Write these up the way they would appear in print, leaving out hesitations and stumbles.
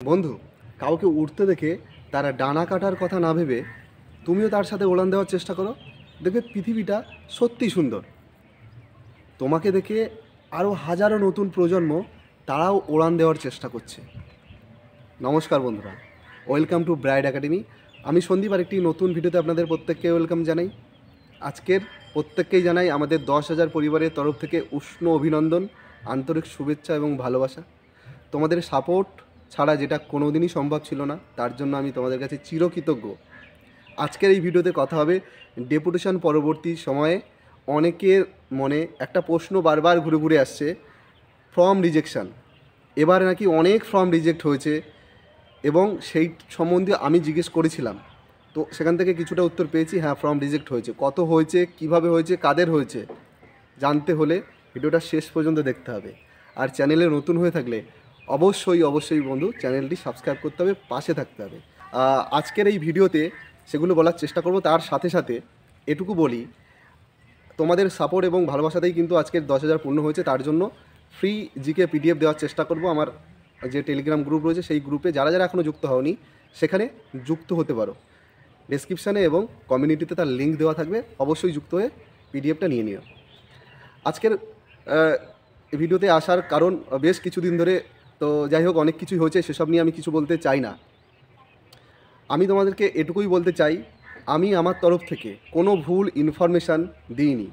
বন্ধু, কাউকে উঠতে দেখে তারা ডানা কাটার কথা না ভেবে তুমিও তার সাথে উড়ান দেওয়ার চেষ্টা করো। দেখবে পৃথিবীটা সত্যিই সুন্দর। তোমাকে দেখে আরও হাজারো নতুন প্রজন্ম তারাও উড়ান দেওয়ার চেষ্টা করছে। নমস্কার বন্ধুরা, ওয়েলকাম টু ব্রাইড একাডেমি। আমি সন্দীপ আর একটি নতুন ভিডিওতে আপনাদের প্রত্যেককে ওয়েলকাম জানাই। আজকের প্রত্যেককেই জানাই আমাদের 10,000 পরিবারের তরফ থেকে উষ্ণ অভিনন্দন, আন্তরিক শুভেচ্ছা এবং ভালোবাসা। তোমাদের সাপোর্ট ছাড়া যেটা কোনোদিনই সম্ভব ছিল না, তার জন্য আমি তোমাদের কাছে চিরকৃতজ্ঞ। আজকের এই ভিডিওতে কথা হবে ডেপুটেশন পরবর্তী সময়ে অনেকের মনে একটা প্রশ্ন বারবার ঘুরে ঘুরে আসছে, ফর্ম রিজেকশান। এবার নাকি অনেক ফর্ম রিজেক্ট হয়েছে এবং সেই সম্বন্ধে আমি জিজ্ঞেস করেছিলাম, তো সেখান থেকে কিছুটা উত্তর পেয়েছি। হ্যাঁ, ফর্ম রিজেক্ট হয়েছে। কত হয়েছে, কিভাবে হয়েছে, কাদের হয়েছে, জানতে হলে ভিডিওটা শেষ পর্যন্ত দেখতে হবে। আর চ্যানেলে নতুন হয়ে থাকলে অবশ্যই বন্ধু চ্যানেলটি সাবস্ক্রাইব করতে হবে, পাশে থাকতে হবে। আজকের এই ভিডিওতে সেগুলো বলার চেষ্টা করব। তার সাথে সাথে এটুকু বলি, তোমাদের সাপোর্ট এবং ভালোবাসাতেই কিন্তু আজকের 10,000 পূর্ণ হয়েছে। তার জন্য ফ্রি জিকে পিডিএফ দেওয়ার চেষ্টা করব। আমার যে টেলিগ্রাম গ্রুপ রয়েছে সেই গ্রুপে যারা যারা এখনও যুক্ত হওনি সেখানে যুক্ত হতে পারো। ডেসক্রিপশানে এবং কমিউনিটিতে তার লিঙ্ক দেওয়া থাকবে, অবশ্যই যুক্ত হয়ে পিডিএফটা নিয়ে নিও। আজকের ভিডিওতে আসার কারণ বেশ কিছুদিন ধরে, তো যাই হোক, অনেক কিছুই হয়েছে, সেসব নিয়ে আমি কিছু বলতে চাই না। আমি তোমাদেরকে এটুকুই বলতে চাই, আমি আমার তরফ থেকে কোনো ভুল ইনফরমেশান দিইনি।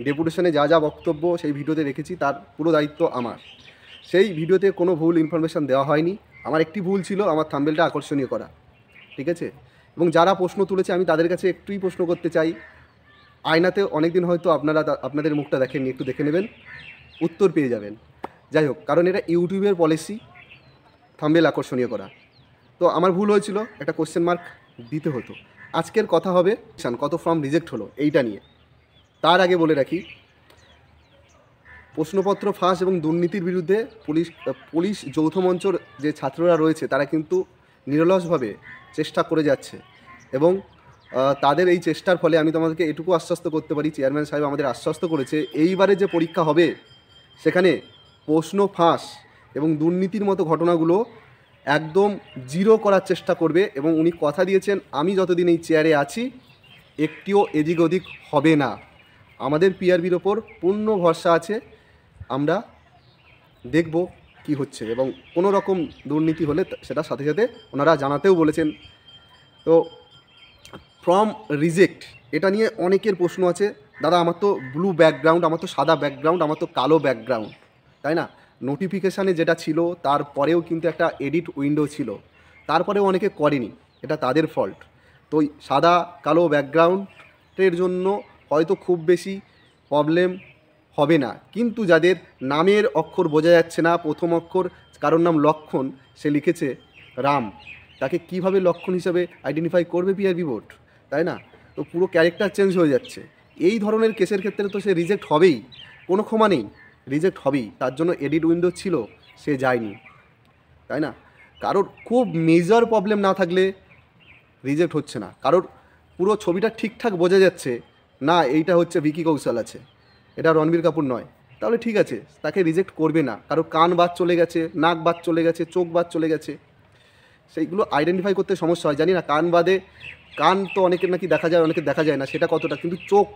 ডেপুটেশনে যা যা বক্তব্য সেই ভিডিওতে রেখেছি, তার পুরো দায়িত্ব আমার। সেই ভিডিওতে কোনো ভুল ইনফরমেশান দেওয়া হয়নি। আমার একটি ভুল ছিল আমার থাম্বনেলটা আকর্ষণীয় করা, ঠিক আছে? এবং যারা প্রশ্ন তুলেছে আমি তাদের কাছে একটুই প্রশ্ন করতে চাই, আয়নাতে অনেকদিন হয়তো আপনারা আপনাদের মুখটা দেখেননি, একটু দেখে নেবেন, উত্তর পেয়ে যাবেন। যাই হোক, কারণ এটা ইউটিউবের পলিসি থাম্বনেল আকর্ষণীয় করা। তো আমার ভুল হয়েছিল, একটা কোশ্চেন মার্ক দিতে হতো। আজকের কথা হবে কত ফর্ম রিজেক্ট হলো এইটা নিয়ে। তার আগে বলে রাখি, প্রশ্নপত্র ফাঁস এবং দুর্নীতির বিরুদ্ধে পুলিশ যৌথ মঞ্চর যে ছাত্ররা রয়েছে তারা কিন্তু নিরলসভাবে চেষ্টা করে যাচ্ছে এবং তাদের এই চেষ্টার ফলে আমি তোমাদেরকে এটুকু আশ্বস্ত করতে পারি, চেয়ারম্যান সাহেব আমাদের আশ্বস্ত করেছে এইবারে যে পরীক্ষা হবে সেখানে প্রশ্ন ফাঁস এবং দুর্নীতির মতো ঘটনাগুলো একদম জিরো করার চেষ্টা করবে। এবং উনি কথা দিয়েছেন, আমি যতদিন এই চেয়ারে আছি একটিও এদিক ওদিক হবে না। আমাদের পিআরবির ওপর পূর্ণ ভরসা আছে, আমরা দেখব কি হচ্ছে, এবং কোনো রকম দুর্নীতি হলে সেটা সাথে সাথে ওনারা জানাতেও বলেছেন। তো ফর্ম রিজেক্ট এটা নিয়ে অনেকের প্রশ্ন আছে, দাদা আমার তো ব্লু ব্যাকগ্রাউন্ড, আমার তো সাদা ব্যাকগ্রাউন্ড, আমার তো কালো ব্যাকগ্রাউন্ড, তাই না? নোটিফিকেশানে যেটা ছিল তারপরেও কিন্তু একটা এডিট উইন্ডো ছিল, তারপরেও অনেকে করেনি, এটা তাদের ফল্ট। তো সাদা কালো ব্যাকগ্রাউন্ডের জন্য হয়তো খুব বেশি প্রবলেম হবে না, কিন্তু যাদের নামের অক্ষর বোঝা যাচ্ছে না, প্রথম অক্ষর, কারোর নাম লক্ষণ, সে লিখেছে রাম, তাকে কিভাবে লক্ষণ হিসাবে আইডেন্টিফাই করবে পিআরবি বোর্ড, তাই না? তো পুরো ক্যারেক্টার চেঞ্জ হয়ে যাচ্ছে। এই ধরনের কেসের ক্ষেত্রে তো সে রিজেক্ট হবেই, কোনো ক্ষমা নেই, রিজেক্ট হবেই। তার জন্য এডিট উইন্ডো ছিল, সে যায়নি, তাই না? কারোর খুব মেজর প্রবলেম না থাকলে রিজেক্ট হচ্ছে না। কারোর পুরো ছবিটা ঠিকঠাক বোঝা যাচ্ছে না, এইটা হচ্ছে ভিকি কৌশল আছে, এটা রণবীর কাপুর নয়, তাহলে ঠিক আছে, তাকে রিজেক্ট করবে না। কারোর কান বাদ চলে গেছে, নাক বাদ চলে গেছে, চোখ বাদ চলে গেছে, সেইগুলো আইডেন্টিফাই করতে সমস্যা হয়, জানি না। কান বাদে, কান তো অনেকের নাকি দেখা যায়, অনেকের দেখা যায় না, সেটা কতটা, কিন্তু চোখ,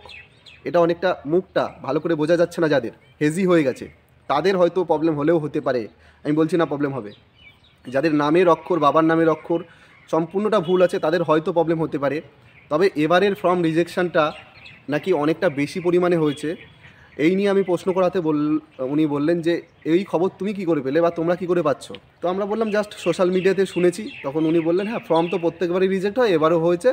এটা অনেকটা, মুখটা ভালো করে বোঝা যাচ্ছে না, যাদের হেজি হয়ে গেছে তাদের হয়তো প্রবলেম হলেও হতে পারে, আমি বলছি না প্রবলেম হবে। যাদের নামের অক্ষর, বাবার নামের অক্ষর সম্পূর্ণটা ভুল আছে তাদের হয়তো প্রবলেম হতে পারে। তবে এবারের ফর্ম রিজেকশানটা নাকি অনেকটা বেশি পরিমাণে হয়েছে। এই নিয়ে আমি প্রশ্ন করাতে উনি বললেন যে এই খবর তুমি কি করে পেলে বা তোমরা কি করে পাচ্ছ? তো আমরা বললাম জাস্ট সোশ্যাল মিডিয়াতে শুনেছি। তখন উনি বললেন, হ্যাঁ, ফর্ম তো প্রত্যেকবারই রিজেক্ট হয়, এবারও হয়েছে।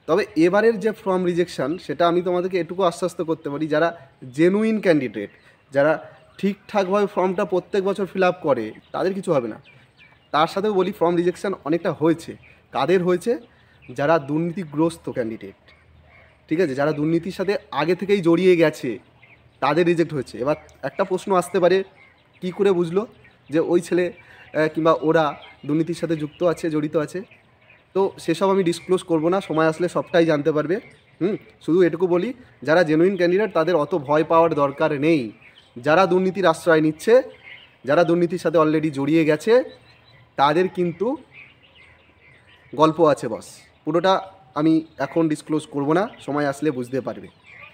তবে এবারের যে ফর্ম রিজেকশান সেটা আমি তোমাদেরকে এটুকু আশ্বস্ত করতে পারি, যারা জেনুইন ক্যান্ডিডেট, যারা ঠিকঠাকভাবে ফর্মটা প্রত্যেক বছর ফিল আপ করে, তাদের কিছু হবে না। তার সাথেও বলি, ফর্ম রিজেকশান অনেকটা হয়েছে, কাদের হয়েছে? যারা দুর্নীতিগ্রস্ত ক্যান্ডিডেট, ঠিক আছে, যারা দুর্নীতির সাথে আগে থেকেই জড়িয়ে গেছে, তাদের রিজেক্ট হয়েছে। এবার একটা প্রশ্ন আসতে পারে, কি করে বুঝলো যে ওই ছেলে কিংবা ওরা দুর্নীতির সাথে যুক্ত আছে, জড়িত আছে? তো সেসব আমি ডিসক্লোজ করব না, সময় আসলে সবটাই জানতে পারবে। শুধু এটুকু বলি, যারা জেনুইন ক্যান্ডিডেট তাদের অত ভয় পাওয়ার দরকার নেই। যারা দুর্নীতির আশ্রয় নিচ্ছে, যারা দুর্নীতির সাথে অলরেডি জড়িয়ে গেছে, তাদের কিন্তু গল্প আছে বস। পুরোটা আমি এখন ডিসক্লোজ করব না, সময় আসলে বুঝতে পারবে।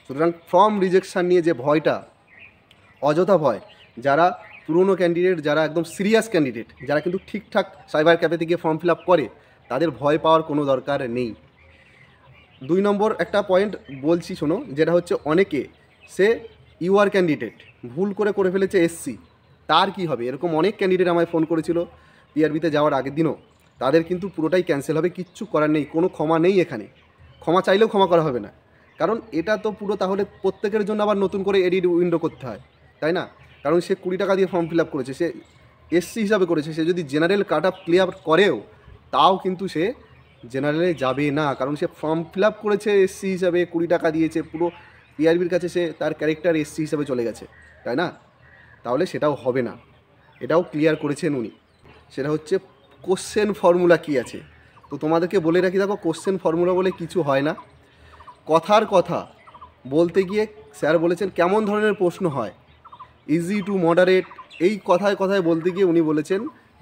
সুতরাং ফর্ম রিজেকশান নিয়ে যে ভয়টা, অযথা ভয়, যারা পুরনো ক্যান্ডিডেট, যারা একদম সিরিয়াস ক্যান্ডিডেট, যারা কিন্তু ঠিকঠাক সাইবার ক্যাফেতে গিয়ে ফর্ম ফিল আপ করে, তাদের ভয় পাওয়ার কোনো দরকার নেই। 2 নম্বর একটা পয়েন্ট বলছি শোনো, যেটা হচ্ছে অনেকে সে ইউআর ক্যান্ডিডেট ভুল করে ফেলেছে এসসি, তার কি হবে? এরকম অনেক ক্যান্ডিডেট আমায় ফোন করেছিল পিআরবিতে যাওয়ার আগের দিনও। তাদের কিন্তু পুরোটাই ক্যান্সেল হবে, কিচ্ছু করার নেই, কোনো ক্ষমা নেই এখানে। ক্ষমা চাইলেও ক্ষমা করা হবে না, কারণ এটা তো পুরো তাহলে প্রত্যেকের জন্য আবার নতুন করে এডিট উইন্ডো করতে হয়, তাই না? কারণ সে 20 টাকা দিয়ে ফর্ম ফিল আপ করেছে, সে এসসি হিসাবে করেছে। সে যদি জেনারেল কাট আপ ক্লিয়ার করেও, তাও কিন্তু সে জেনারেলে যাবে না, কারণ সে ফর্ম ফিল আপ করেছে এসসি হিসাবে, 20 টাকা দিয়েছে, পুরো পিআরবির কাছে সে তার ক্যারেক্টার এসসি হিসাবে চলে গেছে, তাই না? তাহলে সেটাও হবে না, এটাও ক্লিয়ার করেছেন উনি। সেটা হচ্ছে কোশ্চেন ফর্মুলা কী আছে। তো তোমাদেরকে বলে রাখি, দেখো কোশ্চেন ফর্মুলা বলে কিছু হয় না। কথার কথা বলতে গিয়ে স্যার বলেছেন কেমন ধরনের প্রশ্ন হয়, ইজি টু মডারেট, এই কথায় কথায় বলতে গিয়ে উনি বলেছেন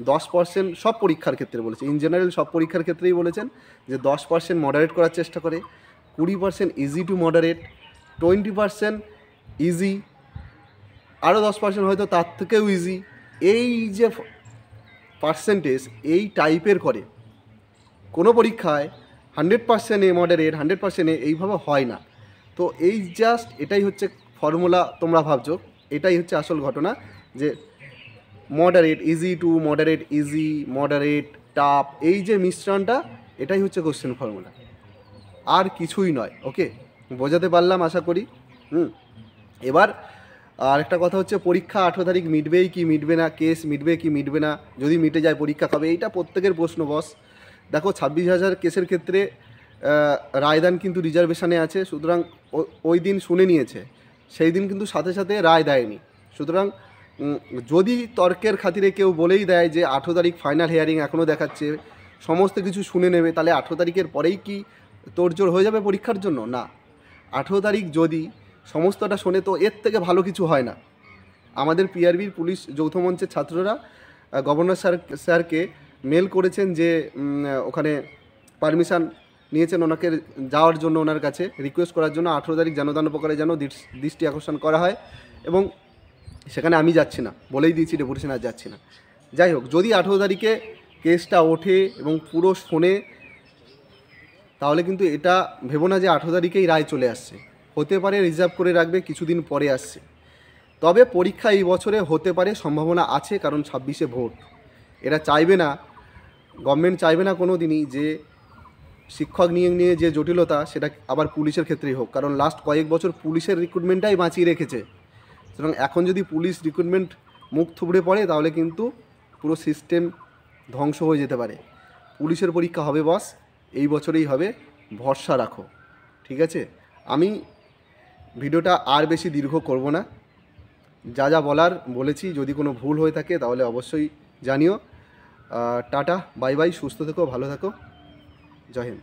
10% সব পরীক্ষার ক্ষেত্রে বলেছে, ইন জেনারেল সব পরীক্ষার ক্ষেত্রেই বলেছেন যে 10% মডারেট করার চেষ্টা করে, 20% ইজি টু মডারেট, 20% ইজি, আরও 10% হয়তো তার থেকেও ইজি। এই যে পার্সেন্টেজ এই টাইপের করে, কোনো পরীক্ষায় 100% এ মডারেট, 100% এ এইভাবে হয় না। তো এই জাস্ট এটাই হচ্ছে ফর্মুলা, তোমরা ভাবছো এটাই হচ্ছে আসল ঘটনা, যে moderate easy to moderate easy, moderate tough, এই যে মিশ্রণটা, এটাই হচ্ছে কোশ্চেন ফর্মুলা, আর কিছুই নয়। ওকে, বোঝাতে পারলাম আশা করি। এবার আরেকটা কথা হচ্ছে, পরীক্ষা 18 তারিখ মিটবেই কি মিটবে না, কেস মিটবে কি মিটবে না, যদি মিটে যায় পরীক্ষা কবে, এইটা প্রত্যেকের প্রশ্ন বস। দেখো 26,000 কেসের ক্ষেত্রে রায়দান কিন্তু রিজার্ভেশনে আছে, সুতরাং ওই দিন শুনে নিয়েছে, সেই দিন কিন্তু সাথে সাথে রায় দেয়নি। সুতরাং যদি তর্কের খাতিরে কেউ বলেই দেয় যে 18 তারিখ ফাইনাল হিয়ারিং এখনও দেখাচ্ছে, সমস্ত কিছু শুনে নেবে, তাহলে 18 তারিখের পরেই কি তোড়জোড় হয়ে যাবে পরীক্ষার জন্য? না, 18 তারিখ যদি সমস্তটা শোনে, তো এর থেকে ভালো কিছু হয় না। আমাদের পিআরবির পুলিশ যৌথ মঞ্চের ছাত্ররা গভর্নর স্যারকে মেল করেছেন যে ওখানে পারমিশন নিয়েছেন ওনাকে যাওয়ার জন্য, ওনার কাছে রিকোয়েস্ট করার জন্য 18 তারিখ যেন দান প্রকারে যেন দৃষ্টি আকর্ষণ করা হয়, এবং সেখানে আমি যাচ্ছি না, বলেই দিয়েছি ডেপুটেশন আর যাচ্ছি না। যাই হোক, যদি 18 তারিখে কেসটা ওঠে এবং পুরো শোনে, তাহলে কিন্তু এটা ভেবো না যে 18 তারিখেই রায় চলে আসছে, হতে পারে রিজার্ভ করে রাখবে, কিছুদিন পরে আসছে। তবে পরীক্ষা এই বছরে হতে পারে, সম্ভাবনা আছে, কারণ 26-এ ভোট। এরা চাইবে না, গভর্নমেন্ট চাইবে না কোনো দিনই যে শিক্ষক নিয়ে যে জটিলতা, সেটা আবার পুলিশের ক্ষেত্রেই হোক, কারণ লাস্ট কয়েক বছর পুলিশের রিক্রুটমেন্টটাই বাঁচিয়ে রেখেছে। সুতরাং এখন যদি পুলিশ রিক্রুটমেন্ট মুখ থুবড়ে পড়ে, তাহলে কিন্তু পুরো সিস্টেম ধ্বংস হয়ে যেতে পারে। পুলিশের পরীক্ষা হবে বস, এই বছরেই হবে, ভরসা রাখো, ঠিক আছে? আমি ভিডিওটা আর বেশি দীর্ঘ করব না, যা যা বলার বলেছি, যদি কোনো ভুল হয়ে থাকে তাহলে অবশ্যই জানিও। টাটা, বাই বাই, সুস্থ থেকো, ভালো থাকো, জয় হিন্দ।